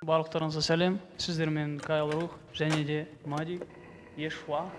Барлықтарыңызға сәлем. Сіздермен Кайл Рух және де Мади Ешва.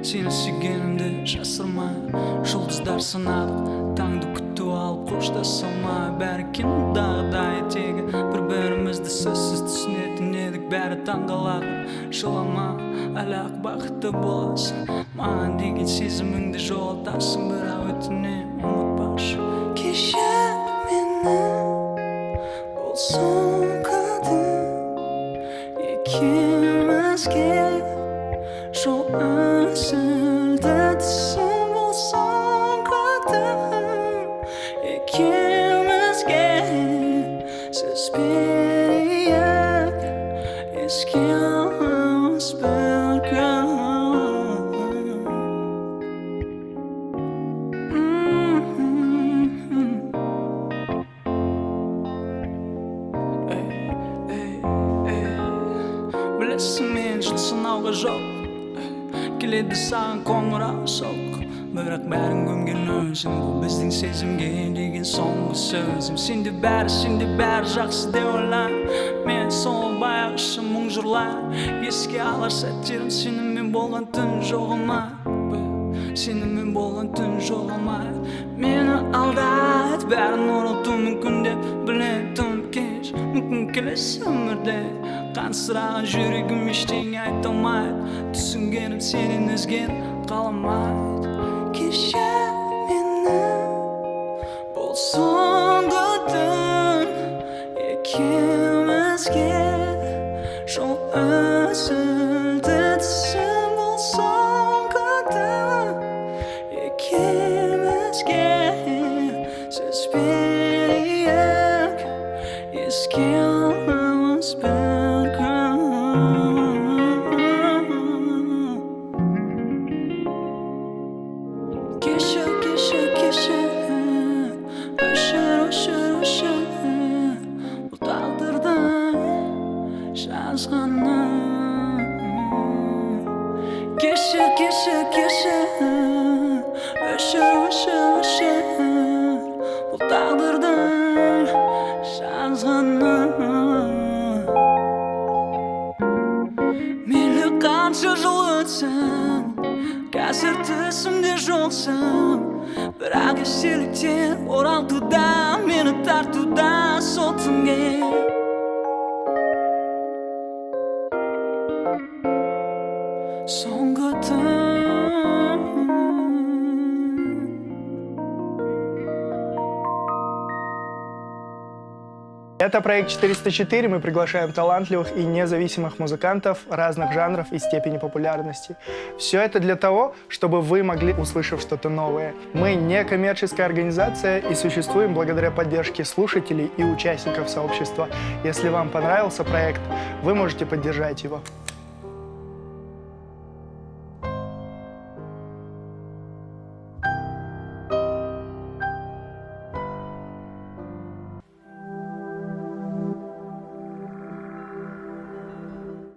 Seni sүйгенімді жасырма, жұлдыздар санадық, таңды күтіп алып қоштасалма. Бәрі кинодағыдай тегі, бір-бірімізді сөзсіз түсінетін едік, бәрі таңғалатын. Жылама, әлі-ақ бақытты боласың, маған деген сезіміңді жоғалтасың, бірақ өтінемін ұмытпашы. Кешір мені, бұл соңғы түн, екеумізге жол үзілді түсім, бұл соңғы түн, екеумізге сөз берейік, еске аламыз бір күн. Білесің, мен жыл санауға жоқ, келеді саған қоңырау соқ, бірақ бәрін көмген өзің. Бұл біздің сезімге деген соңғы сөзім. Сенде бәрі жақсы деп ойлаймын, мен сол баяғышы мұң жырлаймын. Еске алар сәттерім, сенімен болған түн жоғалмайды, сенімен болған түн жоғалмайды. Мені алдайды, бәрін оралту мүмкін деп білетін кеш, мүмкін келесі өмірде қансыраған жүрегім ештеңе айта алмайды, түсінгенім сенен өзгені қаламайды. Кешір мені, бұл соңғы түн, екеумізге жол үзілді түсім, бұл соңғы түн, екеумізге сөз берейік, еске аламыз бір күн. Өшір, бұл тағдырдың жазғаны. Өшір, бұл тағдырдың жазғаны. Мейлі қанша жыл өтсін, қазір түсімде жоқсың, бірақ естеліктер оралтуда, мені тартуда сол түнге. Соңғы түн. Это проект 404. Мы приглашаем талантливых и независимых музыкантов разных жанров и степени популярности. Все это для того, чтобы вы могли, услышав что-то новое. Мы не коммерческая организация и существуем благодаря поддержке слушателей и участников сообщества. Если вам понравился проект, вы можете поддержать его.